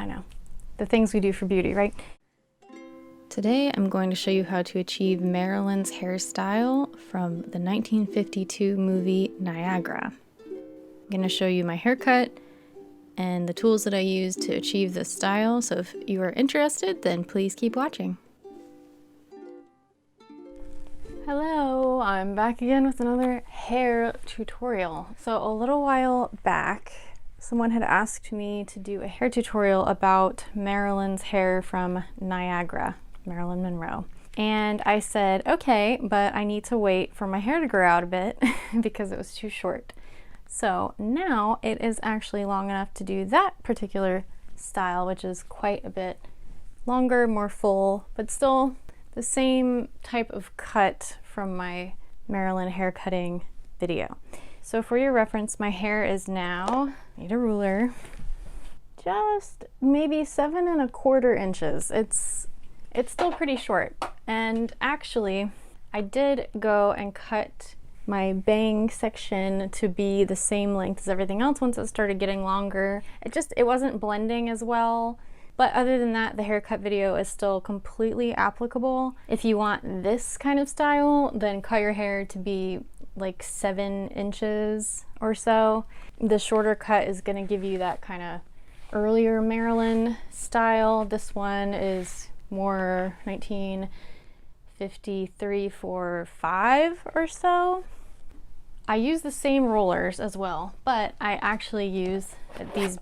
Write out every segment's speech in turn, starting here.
I know, the things we do for beauty, right? Today I'm going to show you how to achieve Marilyn's hairstyle from the 1952 movie Niagara. I'm going to show you my haircut and the tools that I use to achieve this style, so if you are interested, then please keep watching. Hello, I'm back again with another hair tutorial. So a little while back, someone had asked me to do a hair tutorial about Marilyn's hair from Niagara, Marilyn Monroe. And I said, okay, but I need to wait for my hair to grow out a bit because it was too short. So now it is actually long enough to do that particular style, which is quite a bit longer, more full, but still the same type of cut from my Marilyn hair cutting video. So for your reference, my hair is now, need a ruler, just maybe 7¼ inches. It's still pretty short. And actually, I did go and cut my bang section to be the same length as everything else once it started getting longer. It wasn't blending as well. But other than that, the haircut video is still completely applicable. If you want this kind of style, then cut your hair to be like 7 inches or so. The shorter cut is gonna give you that kind of earlier Marilyn style. This one is more 1953, 4, 5 or so. I use the same rollers as well, but I actually use these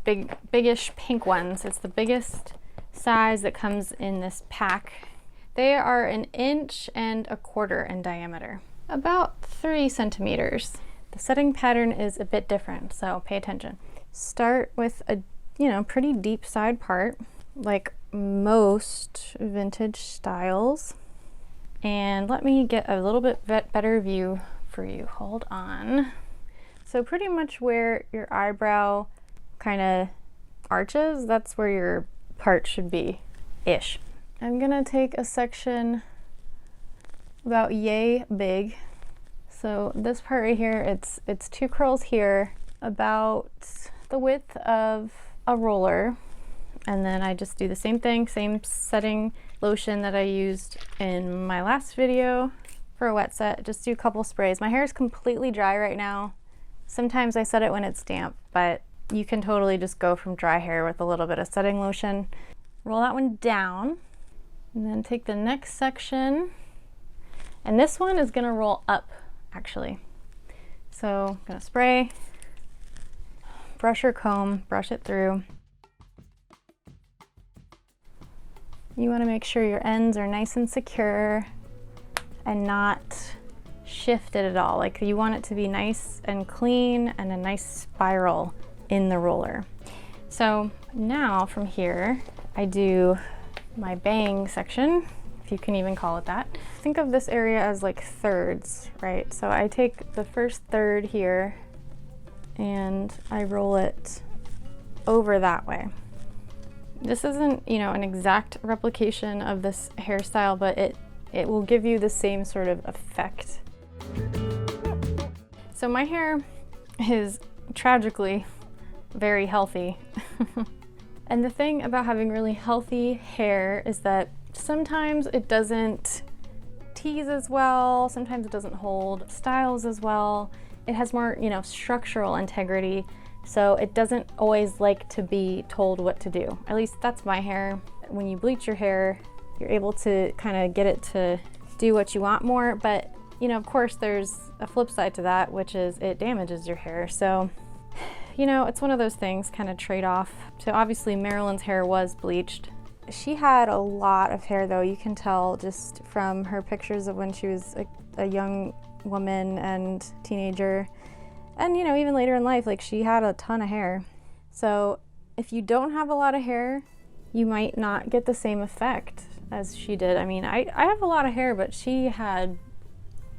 biggish pink ones. It's the biggest size that comes in this pack. They are 1¼ inches in diameter, about 3 centimeters. The setting pattern is a bit different, so pay attention. Start with a, pretty deep side part, like most vintage styles. And let me get a little bit better view for you. Hold on. So pretty much where your eyebrow kind of arches, that's where your part should be, ish. I'm gonna take a section about yay big. So this part right here, it's 2 curls here, about the width of a roller. And then I just do the same thing, same setting lotion that I used in my last video for a wet set. Just do a couple sprays. My hair is completely dry right now. Sometimes I set it when it's damp, but you can totally just go from dry hair with a little bit of setting lotion. Roll that one down, and then take the next section. And this one is gonna roll up, actually. So I'm gonna spray, brush or comb, brush it through. You wanna make sure your ends are nice and secure and not shifted at all. Like, you want it to be nice and clean and a nice spiral in the roller. So now from here, I do my bang section, if you can even call it that. Think of this area as like thirds, right? So I take the first third here and I roll it over that way. This isn't, an exact replication of this hairstyle, but it will give you the same sort of effect. So my hair is tragically very healthy. And the thing about having really healthy hair is that sometimes it doesn't tease as well, sometimes it doesn't hold styles as well. It has more, structural integrity, so it doesn't always like to be told what to do. At least that's my hair. When you bleach your hair, you're able to kind of get it to do what you want more, but of course there's a flip side to that, which is it damages your hair. So, it's one of those things, kind of trade-off. So obviously Marilyn's hair was bleached. She had a lot of hair though, you can tell just from her pictures of when she was a young woman and teenager. And even later in life, like, she had a ton of hair. So if you don't have a lot of hair, you might not get the same effect as she did. I mean, I have a lot of hair, but she had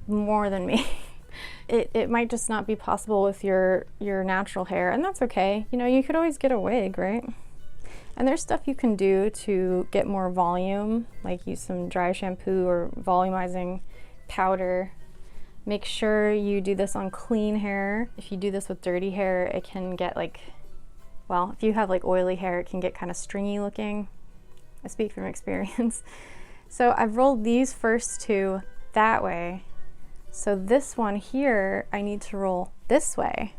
more than me. It might just not be possible with your natural hair, and that's okay. You could always get a wig, right? And there's stuff you can do to get more volume, like use some dry shampoo or volumizing powder. Make sure you do this on clean hair. If you do this with dirty hair, it can get like well, if you have like oily hair, it can get kind of stringy looking. I speak from experience. So I've rolled these first two that way. So this one here, I need to roll this way.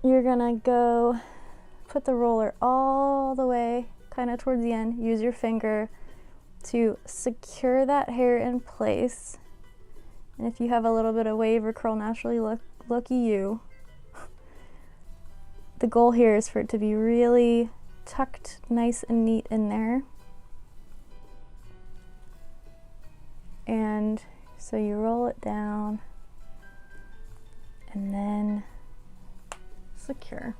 You're gonna go put the roller all the way kind of towards the end. Use your finger to secure that hair in place. And if you have a little bit of wave or curl naturally, lucky you. The goal here is for it to be really tucked nice and neat in there. And so you roll it down and then secure.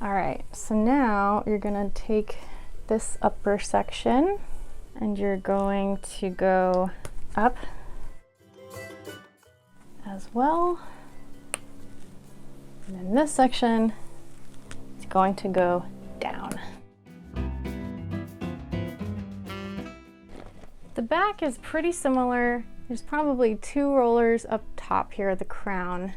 All right, so now you're gonna take this upper section and you're going to go up as well. And then this section is going to go down. The back is pretty similar. There's probably 2 rollers up top here at the crown.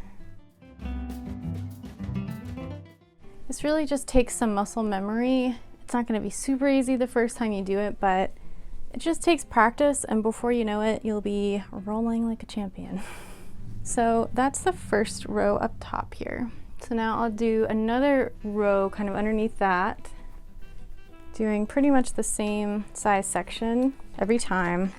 This really just takes some muscle memory. It's not gonna be super easy the first time you do it, but it just takes practice, and before you know it, you'll be rolling like a champion. So that's the first row up top here. So now I'll do another row kind of underneath that, doing pretty much the same size section every time.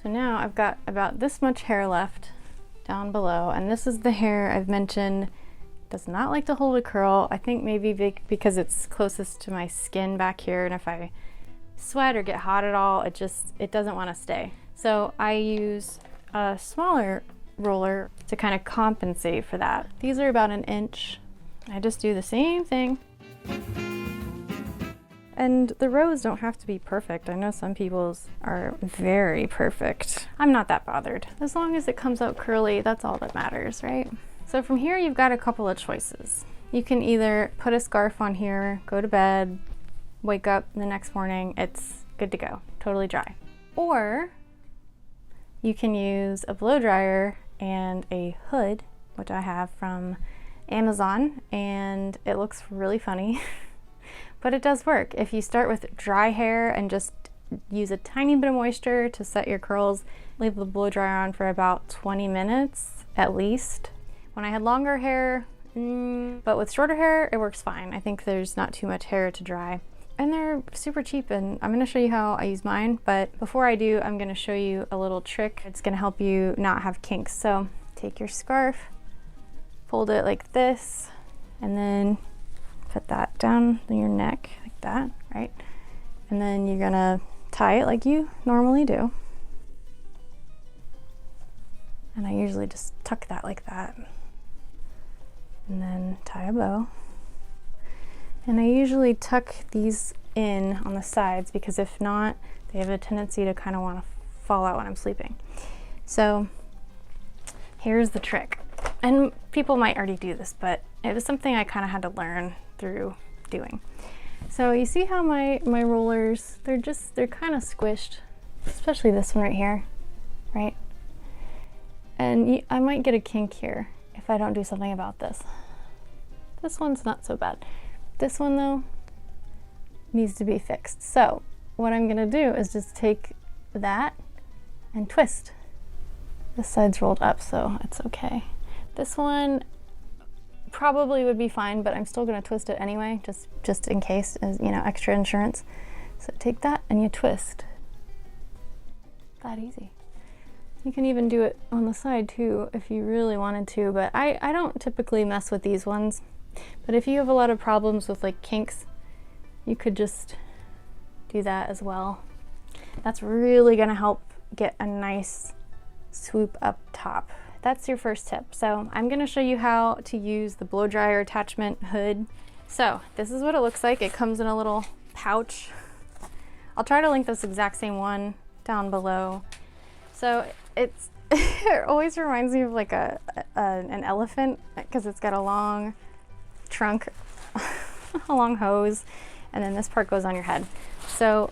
So now I've got about this much hair left down below, and this is the hair I've mentioned does not like to hold a curl. I think maybe because it's closest to my skin back here, and if I sweat or get hot at all, it doesn't want to stay. So I use a smaller roller to kind of compensate for that. These are about 1 inch. I just do the same thing. And the rows don't have to be perfect. I know some people's are very perfect. I'm not that bothered. As long as it comes out curly, that's all that matters, right? So from here, you've got a couple of choices. You can either put a scarf on here, go to bed, wake up the next morning, it's good to go, totally dry. Or you can use a blow dryer and a hood, which I have from Amazon, and it looks really funny. But it does work. If you start with dry hair and just use a tiny bit of moisture to set your curls, leave the blow dryer on for about 20 minutes at least. When I had longer hair, but with shorter hair, it works fine. I think there's not too much hair to dry. And they're super cheap, and I'm gonna show you how I use mine, but before I do, I'm gonna show you a little trick. It's gonna help you not have kinks. So take your scarf, fold it like this, and then put that down on your neck like that, right? And then you're gonna tie it like you normally do. And I usually just tuck that like that. And then tie a bow. And I usually tuck these in on the sides because if not, they have a tendency to kind of want to fall out when I'm sleeping. So here's the trick. And people might already do this, but it was something I kind of had to learn through doing. So you see how my rollers, they're kind of squished, especially this one right here, right? And I might get a kink here if I don't do something about this. This one's not so bad. This one though needs to be fixed. So what I'm gonna do is just take that and twist. This side's rolled up, so it's okay. This one probably would be fine, but I'm still gonna twist it anyway, just in case, as you know, extra insurance. So take that and you twist. That easy. You can even do it on the side too if you really wanted to, but I don't typically mess with these ones. But if you have a lot of problems with like kinks, you could just do that as well. That's really gonna help get a nice swoop up top. That's your first tip. So I'm gonna show you how to use the blow dryer attachment hood. So this is what it looks like. It comes in a little pouch. I'll try to link this exact same one down below. So it always reminds me of like an elephant because it's got a long trunk, a long hose, and then this part goes on your head. So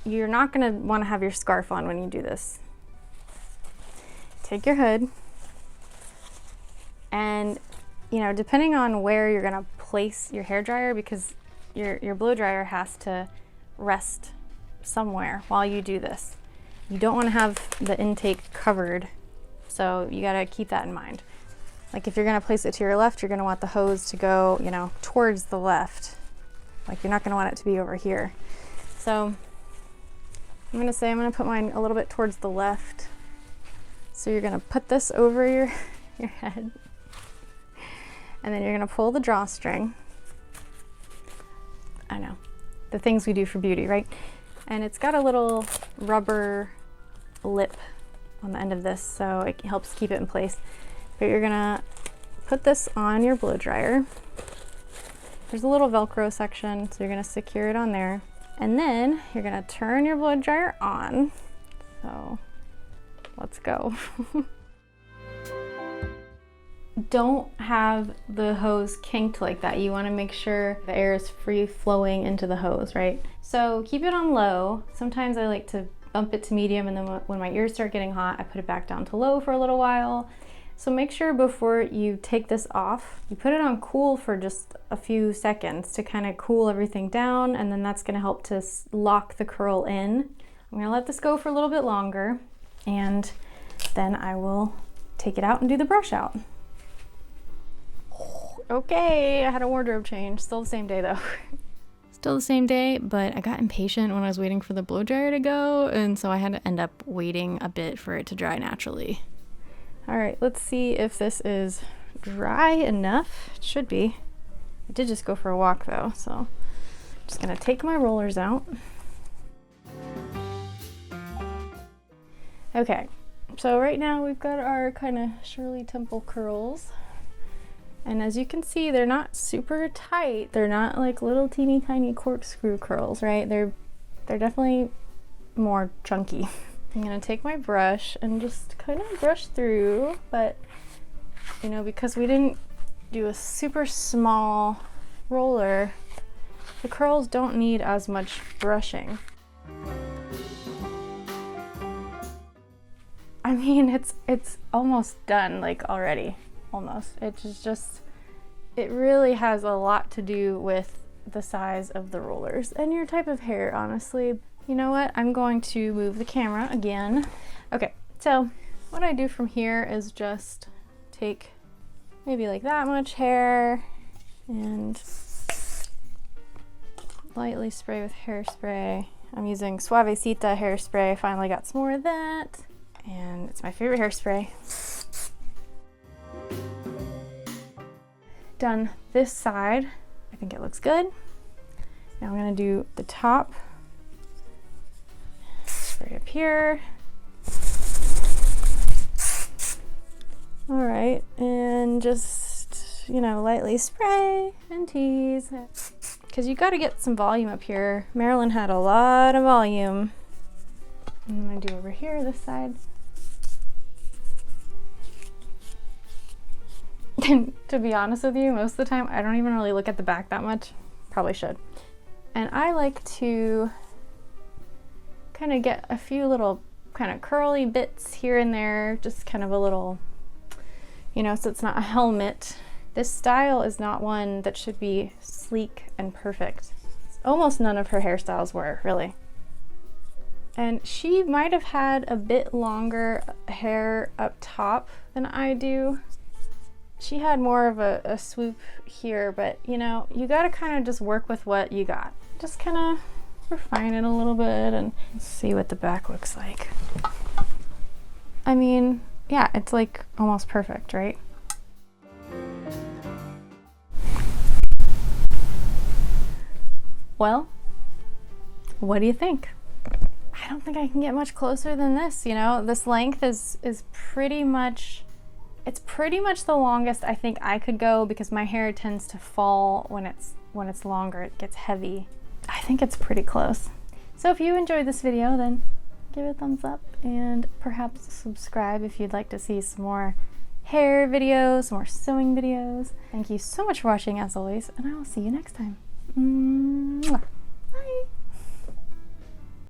you're not gonna wanna have your scarf on when you do this. Take your hood, and you know, depending on where you're gonna place your hair dryer, because your blow dryer has to rest somewhere while you do this. You don't wanna have the intake covered, so you gotta keep that in mind. Like if you're gonna place it to your left, you're gonna want the hose to go, you know, towards the left. Like you're not gonna want it to be over here. So I'm gonna put mine a little bit towards the left. So you're gonna put this over your head, and then you're gonna pull the drawstring. I know, the things we do for beauty, right? And it's got a little rubber lip on the end of this, so it helps keep it in place. But you're gonna put this on your blow dryer. There's a little Velcro section, so you're gonna secure it on there. And then you're gonna turn your blow dryer on. So let's go. Don't have the hose kinked like that. You wanna make sure the air is free flowing into the hose, right? So keep it on low. Sometimes I like to bump it to medium, and then when my ears start getting hot, I put it back down to low for a little while. So make sure before you take this off, you put it on cool for just a few seconds to kind of cool everything down, and then that's gonna help to lock the curl in. I'm gonna let this go for a little bit longer, and then I will take it out and do the brush out. Okay, I had a wardrobe change. Still the same day though. Still the same day, but I got impatient when I was waiting for the blow dryer to go, and so I had to end up waiting a bit for it to dry naturally. All right, let's see if this is dry enough. It should be. I did just go for a walk though, so I'm just gonna take my rollers out. Okay, so right now we've got our kind of Shirley Temple curls. And as you can see, they're not super tight. They're not like little teeny tiny corkscrew curls, right? They're definitely more chunky. I'm gonna take my brush and just kind of brush through, but you know, because we didn't do a super small roller, the curls don't need as much brushing. I mean, it's almost done, like already, almost. It really has a lot to do with the size of the rollers and your type of hair, honestly. You know what? I'm going to move the camera again. Okay, so what I do from here is just take maybe like that much hair and lightly spray with hairspray. I'm using Suavecita hairspray. I finally got some more of that, and it's my favorite hairspray. Done this side. I think it looks good. Now I'm gonna do the top. Spray up here. All right, and just, you know, lightly spray and tease. Because you got to get some volume up here. Marilyn had a lot of volume. I'm gonna do over here, this side. And to be honest with you, most of the time I don't even really look at the back that much. Probably should. And I like to kind of get a few little kind of curly bits here and there, just kind of a little, you know, so it's not a helmet. This style is not one that should be sleek and perfect. Almost none of her hairstyles were, really. And she might have had a bit longer hair up top than I do. She had more of a swoop here, but you know, you gotta kind of just work with what you got. Just kind of refine it a little bit and see what the back looks like. I mean, yeah, it's like almost perfect, right? Well, what do you think? I don't think I can get much closer than this, you know? This length is pretty much, it's pretty much the longest I think I could go, because my hair tends to fall when it's longer. It gets heavy. I think it's pretty close. So if you enjoyed this video, then give it a thumbs up and perhaps subscribe if you'd like to see some more hair videos, some more sewing videos. Thank you so much for watching, as always, and I will see you next time. Mwah.